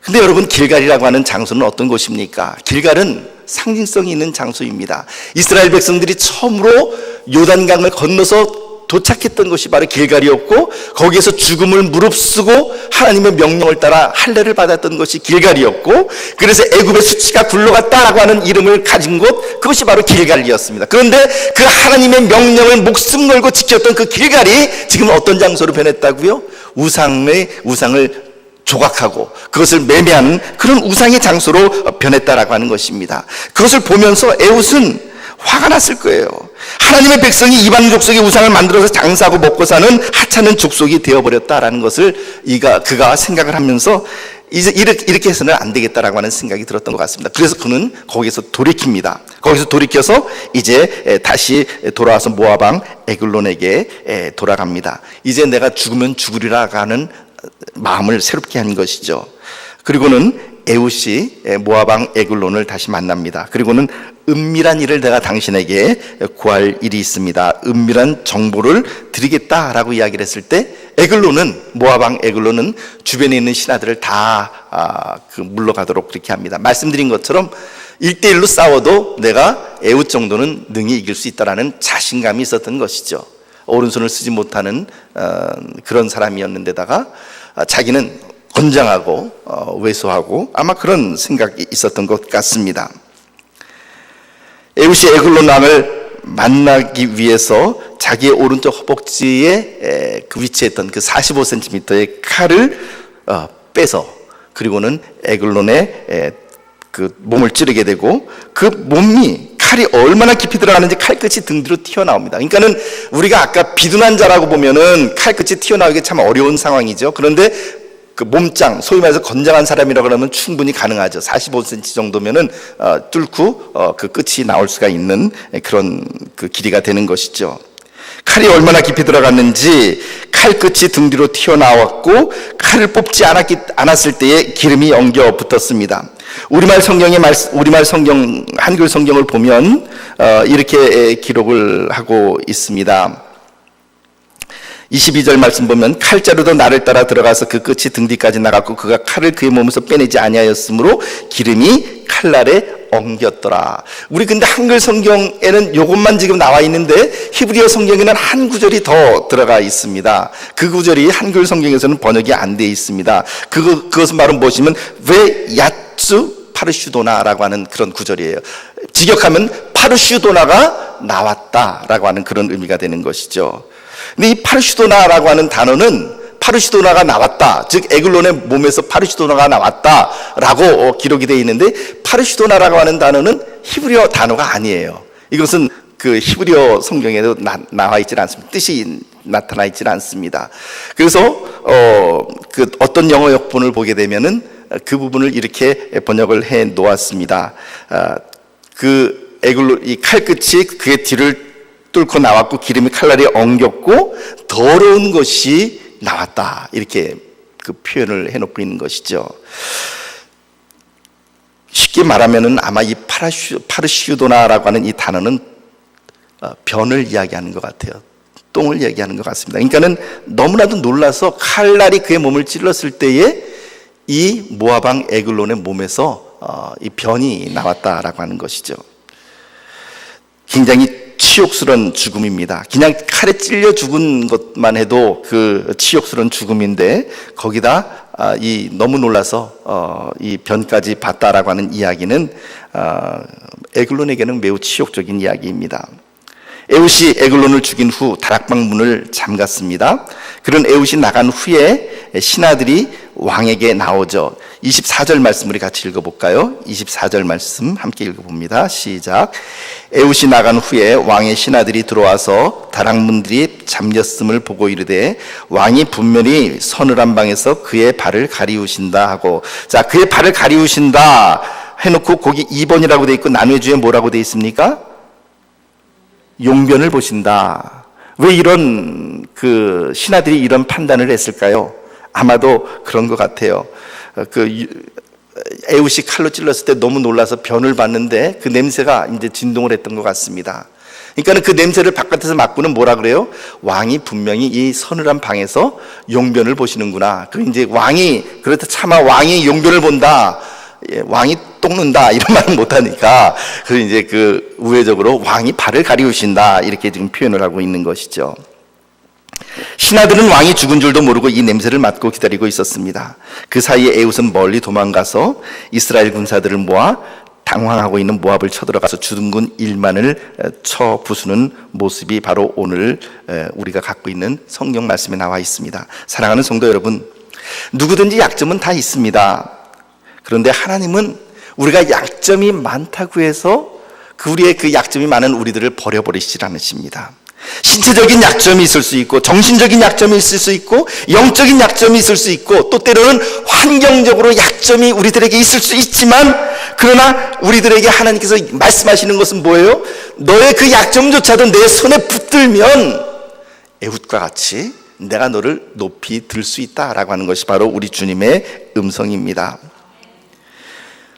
근데 여러분, 길갈이라고 하는 장소는 어떤 곳입니까? 길갈은 상징성이 있는 장소입니다. 이스라엘 백성들이 처음으로 요단강을 건너서 도착했던 곳이 바로 길갈이었고 거기에서 죽음을 무릅쓰고 하나님의 명령을 따라 할례를 받았던 것이 길갈이었고 그래서 애굽의 수치가 굴러갔다라고 하는 이름을 가진 곳, 그것이 바로 길갈이었습니다. 그런데 그 하나님의 명령을 목숨 걸고 지켰던 그 길갈이 지금 어떤 장소로 변했다고요? 우상을 조각하고 그것을 매매하는 그런 우상의 장소로 변했다라고 하는 것입니다. 그것을 보면서 에훗은 화가 났을 거예요. 하나님의 백성이 이방 족속의 우상을 만들어서 장사하고 먹고 사는 하찮은 족속이 되어버렸다라는 것을 그가 생각을 하면서 이제 이렇게 해서는 안 되겠다라고 하는 생각이 들었던 것 같습니다. 그래서 그는 거기서 돌이킵니다. 거기서 돌이켜서 이제 다시 돌아와서 모압 왕 에글론에게 돌아갑니다. 이제 내가 죽으면 죽으리라고 하는 마음을 새롭게 한 것이죠. 그리고는 에훗이 모압 왕 에글론을 다시 만납니다. 그리고는 은밀한 일을 내가 당신에게 구할 일이 있습니다. 은밀한 정보를 드리겠다라고 이야기를 했을 때 모압 왕 에글론은 주변에 있는 신하들을 다 물러가도록 그렇게 합니다. 말씀드린 것처럼 1대1로 싸워도 내가 에훗 정도는 능히 이길 수 있다라는 자신감이 있었던 것이죠. 오른손을 쓰지 못하는 그런 사람이었는데다가 자기는 건장하고 왜소하고 아마 그런 생각이 있었던 것 같습니다. 에훗이 에글론 왕을 만나기 위해서 자기의 오른쪽 허벅지에 그 위치했던 그 45cm의 칼을 빼서 그리고는 에글론의 그 몸을 찌르게 되고 그 몸이 칼이 얼마나 깊이 들어가는지 칼끝이 등 뒤로 튀어나옵니다. 그러니까는 우리가 아까 비둔한 자라고 보면은 칼끝이 튀어나오기 참 어려운 상황이죠. 그런데 그 몸짱, 소위 말해서 건장한 사람이라고 하면 충분히 가능하죠. 45cm 정도면은 뚫고 그 끝이 나올 수가 있는 그런 그 길이가 되는 것이죠. 칼이 얼마나 깊이 들어갔는지 칼끝이 등 뒤로 튀어나왔고 칼을 뽑지 않았을 때에 기름이 엉겨 붙었습니다. 우리말 성경 한글 성경을 보면 이렇게 기록을 하고 있습니다. 22절 말씀 보면 칼자루도 나를 따라 들어가서 그 끝이 등 뒤까지 나갔고 그가 칼을 그의 몸에서 빼내지 아니하였으므로 기름이 칼날에 엉겼더라. 우리 근데 한글 성경에는 이것만 지금 나와 있는데 히브리어 성경에는 한 구절이 더 들어가 있습니다. 그 구절이 한글 성경에서는 번역이 안 돼 있습니다. 그것은 바로 무엇이면 왜 야츠 파르슈도나라고 하는 그런 구절이에요. 직역하면 파르슈도나가 나왔다라고 하는 그런 의미가 되는 것이죠. 근데 이 파르슈도나라고 하는 단어는 파르시도나가 나왔다, 즉 에글론의 몸에서 파르시도나가 나왔다라고 기록이 되어 있는데 파르시도나라고 하는 단어는 히브리어 단어가 아니에요. 이것은 그 히브리어 성경에도 나와 있지 않습니다. 뜻이 나타나 있지 않습니다. 그래서 그 어떤 영어 역본을 보게 되면은 그 부분을 이렇게 번역을 해 놓았습니다. 그 에글론 이 칼끝이 그의 뒤를 뚫고 나왔고 기름이 칼날에 엉겼고 더러운 것이 나왔다, 이렇게 그 표현을 해놓고 있는 것이죠. 쉽게 말하면은 아마 이 파르시우도나라고 하는 이 단어는 변을 이야기하는 것 같아요. 똥을 이야기하는 것 같습니다. 그러니까는 너무나도 놀라서 칼날이 그의 몸을 찔렀을 때에 이 모압 왕 에글론의 몸에서 이 변이 나왔다라고 하는 것이죠. 굉장히 치욕스러운 죽음입니다. 그냥 칼에 찔려 죽은 것만 해도 그 치욕스러운 죽음인데 거기다 이 너무 놀라서 이 변까지 봤다라고 하는 이야기는 에글론에게는 매우 치욕적인 이야기입니다. 에훗이 에글론을 죽인 후 다락방 문을 잠갔습니다. 그런 에훗이 나간 후에 신하들이 왕에게 나오죠. 24절 말씀 우리 같이 읽어볼까요? 24절 말씀 함께 읽어봅니다. 시작. 에훗이 나간 후에 왕의 신하들이 들어와서 다락문들이 잠겼음을 보고 이르되 왕이 분명히 서늘한 방에서 그의 발을 가리우신다 하고, 자, 그의 발을 가리우신다 해놓고 거기 2번이라고 돼 있고 난외주에 뭐라고 돼 있습니까? 용변을 보신다. 왜 이런 그 신하들이 이런 판단을 했을까요? 아마도 그런 것 같아요. 에훗이 칼로 찔렀을 때 너무 놀라서 변을 봤는데 그 냄새가 이제 진동을 했던 것 같습니다. 그러니까 그 냄새를 바깥에서 맡고는 뭐라 그래요? 왕이 분명히 이 서늘한 방에서 용변을 보시는구나. 그 이제 왕이, 그렇다 차마 왕이 용변을 본다, 왕이 똥는다 이런 말은 못하니까 그래서 이제 그 우회적으로 왕이 발을 가리우신다 이렇게 지금 표현을 하고 있는 것이죠. 신하들은 왕이 죽은 줄도 모르고 이 냄새를 맡고 기다리고 있었습니다. 그 사이에 에훗은 멀리 도망가서 이스라엘 군사들을 모아 당황하고 있는 모압을 쳐들어가서 주둔군 1만을 쳐 부수는 모습이 바로 오늘 우리가 갖고 있는 성경 말씀에 나와 있습니다. 사랑하는 성도 여러분, 누구든지 약점은 다 있습니다. 그런데 하나님은 우리가 약점이 많다고 해서 우리의 그 약점이 많은 우리들을 버려버리시지 않으십니다. 신체적인 약점이 있을 수 있고 정신적인 약점이 있을 수 있고 영적인 약점이 있을 수 있고 또 때로는 환경적으로 약점이 우리들에게 있을 수 있지만, 그러나 우리들에게 하나님께서 말씀하시는 것은 뭐예요? 너의 그 약점조차도 내 손에 붙들면 에훗과 같이 내가 너를 높이 들 수 있다라고 하는 것이 바로 우리 주님의 음성입니다.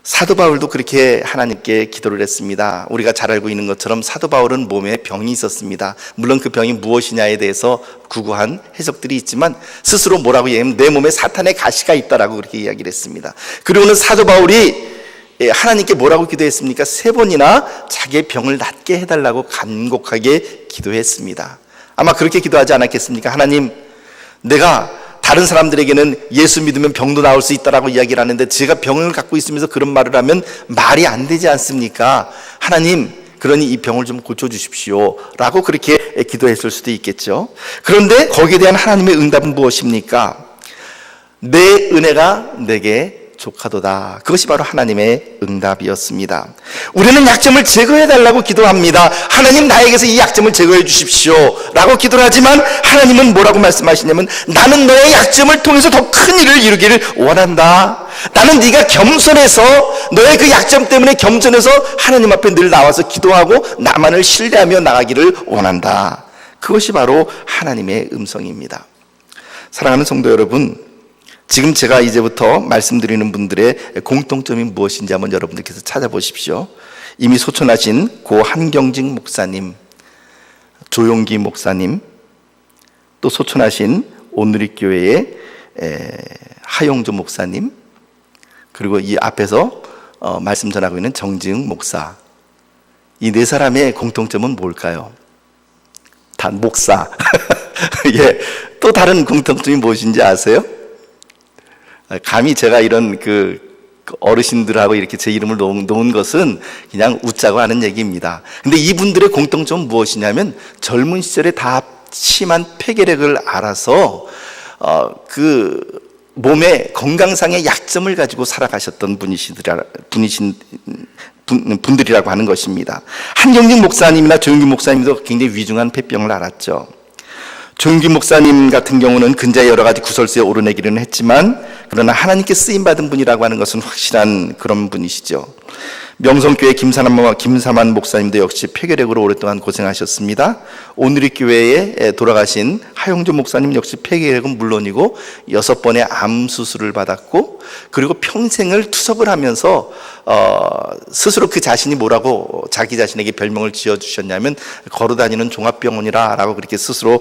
사도 바울도 그렇게 하나님께 기도를 했습니다. 우리가 잘 알고 있는 것처럼 사도 바울은 몸에 병이 있었습니다. 물론 그 병이 무엇이냐에 대해서 구구한 해석들이 있지만 스스로 뭐라고 얘기하면 내 몸에 사탄의 가시가 있다라고 그렇게 이야기를 했습니다. 그리고는 사도 바울이 하나님께 뭐라고 기도했습니까? 3번이나 자기의 병을 낫게 해달라고 간곡하게 기도했습니다. 아마 그렇게 기도하지 않았겠습니까? 하나님, 내가 다른 사람들에게는 예수 믿으면 병도 나을 수 있다라고 이야기를 하는데 제가 병을 갖고 있으면서 그런 말을 하면 말이 안 되지 않습니까? 하나님, 그러니 이 병을 좀 고쳐주십시오 라고 그렇게 기도했을 수도 있겠죠. 그런데 거기에 대한 하나님의 응답은 무엇입니까? 내 은혜가 내게 족하도다. 그것이 바로 하나님의 응답이었습니다. 우리는 약점을 제거해달라고 기도합니다. 하나님, 나에게서 이 약점을 제거해 주십시오 라고 기도를 하지만 하나님은 뭐라고 말씀하시냐면 나는 너의 약점을 통해서 더 큰 일을 이루기를 원한다. 나는 네가 겸손해서 너의 그 약점 때문에 겸손해서 하나님 앞에 늘 나와서 기도하고 나만을 신뢰하며 나가기를 원한다. 그것이 바로 하나님의 음성입니다. 사랑하는 성도 여러분, 지금 제가 이제부터 말씀드리는 분들의 공통점이 무엇인지 한번 여러분들께서 찾아보십시오. 이미 소천하신 고 한경직 목사님, 조용기 목사님, 또 소천하신 온누리교회의 하용조 목사님, 그리고 이 앞에서 말씀 전하고 있는 정지흥 목사, 이 4사람의 공통점은 뭘까요? 다 목사. 예, 또 다른 공통점이 무엇인지 아세요? 감히 제가 이런 그 어르신들하고 이렇게 제 이름을 놓은 것은 그냥 웃자고 하는 얘기입니다. 근데 이분들의 공통점은 무엇이냐면 젊은 시절에 다 심한 폐결핵을 앓아서 그 몸의 건강상의 약점을 가지고 살아가셨던 분들이라고 하는 것입니다. 한경직 목사님이나 조용기 목사님도 굉장히 위중한 폐병을 앓았죠. 조용기 목사님 같은 경우는 근자의 여러 가지 구설수에 오르내기는 했지만 그러나 하나님께 쓰임받은 분이라고 하는 것은 확실한 그런 분이시죠. 명성교회 김사만 목사님도 역시 폐결핵으로 오랫동안 고생하셨습니다. 오누리교회에 돌아가신 하용조 목사님 역시 폐결핵은 물론이고 6번의 암 수술을 받았고, 그리고 평생을 투석을 하면서 스스로 그 자신이 뭐라고 자기 자신에게 별명을 지어주셨냐면 걸어다니는 종합병원이라고 그렇게 스스로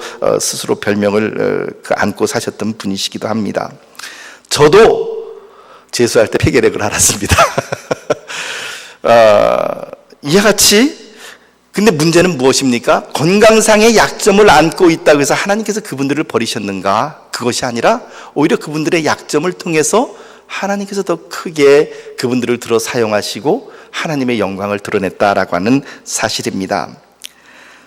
별명을 안고 사셨던 분이시기도 합니다. 저도 재수할 때 폐결핵을 앓았습니다. 이와 같이, 근데 문제는 무엇입니까? 건강상의 약점을 안고 있다고 해서 하나님께서 그분들을 버리셨는가? 그것이 아니라 오히려 그분들의 약점을 통해서 하나님께서 더 크게 그분들을 들어 사용하시고 하나님의 영광을 드러냈다라고 하는 사실입니다.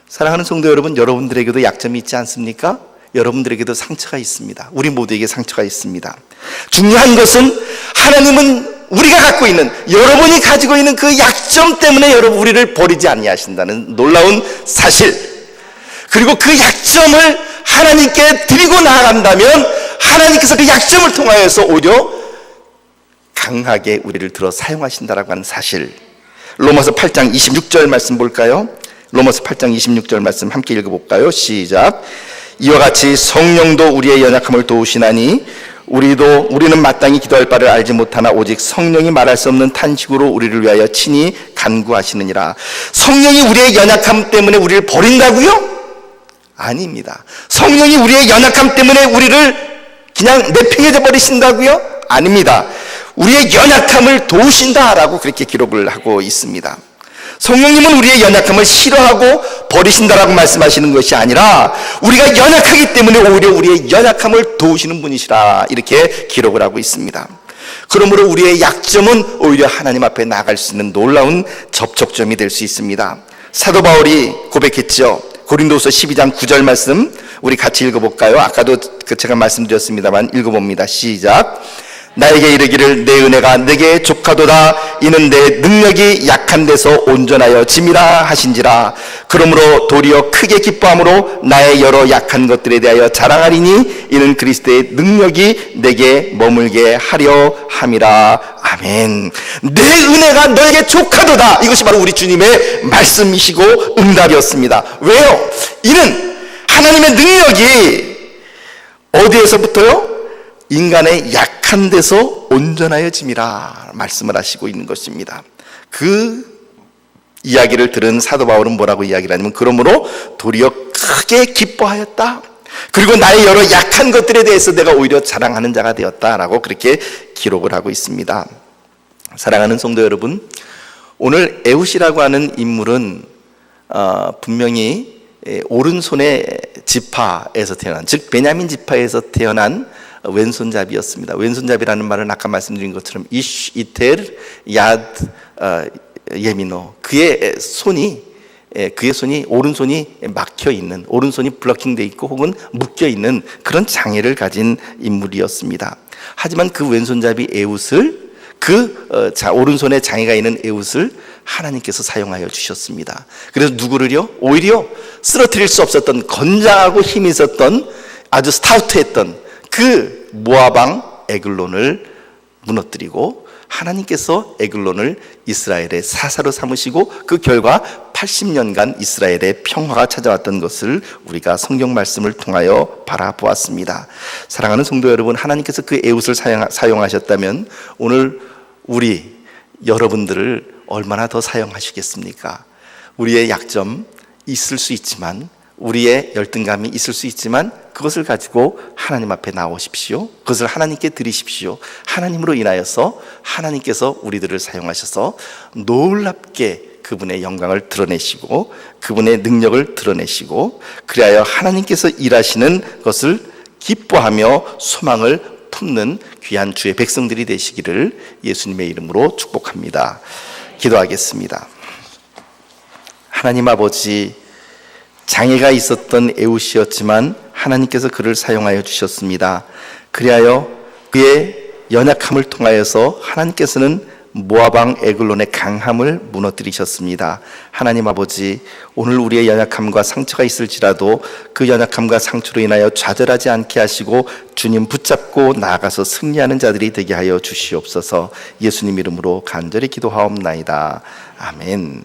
사랑하는 성도 여러분, 여러분들에게도 약점이 있지 않습니까? 여러분들에게도 상처가 있습니다. 우리 모두에게 상처가 있습니다. 중요한 것은 하나님은 우리가 갖고 있는, 여러분이 가지고 있는 그 약점 때문에 여러분 우리를 버리지 아니하신다는 놀라운 사실, 그리고 그 약점을 하나님께 드리고 나아간다면 하나님께서 그 약점을 통하여서 오히려 강하게 우리를 들어 사용하신다라고 하는 사실. 로마서 8장 26절 말씀 볼까요? 로마서 8장 26절 말씀 함께 읽어볼까요? 시작. 이와 같이 성령도 우리의 연약함을 도우시나니 우리는 마땅히 기도할 바를 알지 못하나 오직 성령이 말할 수 없는 탄식으로 우리를 위하여 친히 간구하시느니라. 성령이 우리의 연약함 때문에 우리를 버린다고요? 아닙니다. 성령이 우리의 연약함 때문에 우리를 그냥 내팽개쳐 버리신다고요? 아닙니다. 우리의 연약함을 도우신다라고 그렇게 기록을 하고 있습니다. 성령님은 우리의 연약함을 싫어하고 버리신다라고 말씀하시는 것이 아니라 우리가 연약하기 때문에 오히려 우리의 연약함을 도우시는 분이시라, 이렇게 기록을 하고 있습니다. 그러므로 우리의 약점은 오히려 하나님 앞에 나아갈 수 있는 놀라운 접촉점이 될 수 있습니다. 사도 바울이 고백했죠. 고린도서 12장 9절 말씀 우리 같이 읽어볼까요? 아까도 제가 말씀드렸습니다만 읽어봅니다. 시작. 나에게 이르기를 내 은혜가 내게 족하도다. 이는 내 능력이 약한 데서 온전하여 짐이라 하신지라. 그러므로 도리어 크게 기뻐함으로 나의 여러 약한 것들에 대하여 자랑하리니 이는 그리스도의 능력이 내게 머물게 하려 함이라. 아멘. 내 은혜가 너에게 족하도다. 이것이 바로 우리 주님의 말씀이시고 응답이었습니다. 왜요? 이는 하나님의 능력이 어디에서부터요? 인간의 약한 데서 온전하여짐이라 말씀을 하시고 있는 것입니다. 그 이야기를 들은 사도 바울은 뭐라고 이야기를 하냐면, 그러므로 도리어 크게 기뻐하였다. 그리고 나의 여러 약한 것들에 대해서 내가 오히려 자랑하는 자가 되었다라고 그렇게 기록을 하고 있습니다. 사랑하는 성도 여러분, 오늘 에웃이라고 하는 인물은 분명히 오른손의 지파에서 태어난, 즉 베냐민 지파에서 태어난 왼손잡이였습니다. 왼손잡이라는 말은 아까 말씀드린 것처럼 이쉬 이텔 야드 예미노, 그의 손이 오른손이 막혀 있는, 오른손이 블러킹돼 있고 혹은 묶여 있는 그런 장애를 가진 인물이었습니다. 하지만 그 왼손잡이 에웃을, 오른손에 장애가 있는 에웃을 하나님께서 사용하여 주셨습니다. 그래서 누구를요? 오히려 쓰러뜨릴 수 없었던, 건장하고 힘이 있었던, 아주 스타우트했던 그 모압왕 에글론을 무너뜨리고 하나님께서 에글론을 이스라엘의 사사로 삼으시고 그 결과 80년간 이스라엘의 평화가 찾아왔던 것을 우리가 성경 말씀을 통하여 바라보았습니다. 사랑하는 성도 여러분, 하나님께서 그 에웃을 사용하셨다면 오늘 우리 여러분들을 얼마나 더 사용하시겠습니까? 우리의 약점 있을 수 있지만, 우리의 열등감이 있을 수 있지만 그것을 가지고 하나님 앞에 나오십시오. 그것을 하나님께 드리십시오. 하나님으로 인하여서 하나님께서 우리들을 사용하셔서 놀랍게 그분의 영광을 드러내시고 그분의 능력을 드러내시고, 그리하여 하나님께서 일하시는 것을 기뻐하며 소망을 품는 귀한 주의 백성들이 되시기를 예수님의 이름으로 축복합니다. 기도하겠습니다. 하나님 아버지, 장애가 있었던 에웃이었지만 하나님께서 그를 사용하여 주셨습니다. 그리하여 그의 연약함을 통하여서 하나님께서는 모압 왕 에글론의 강함을 무너뜨리셨습니다. 하나님 아버지, 오늘 우리의 연약함과 상처가 있을지라도 그 연약함과 상처로 인하여 좌절하지 않게 하시고 주님 붙잡고 나아가서 승리하는 자들이 되게 하여 주시옵소서. 예수님 이름으로 간절히 기도하옵나이다. 아멘.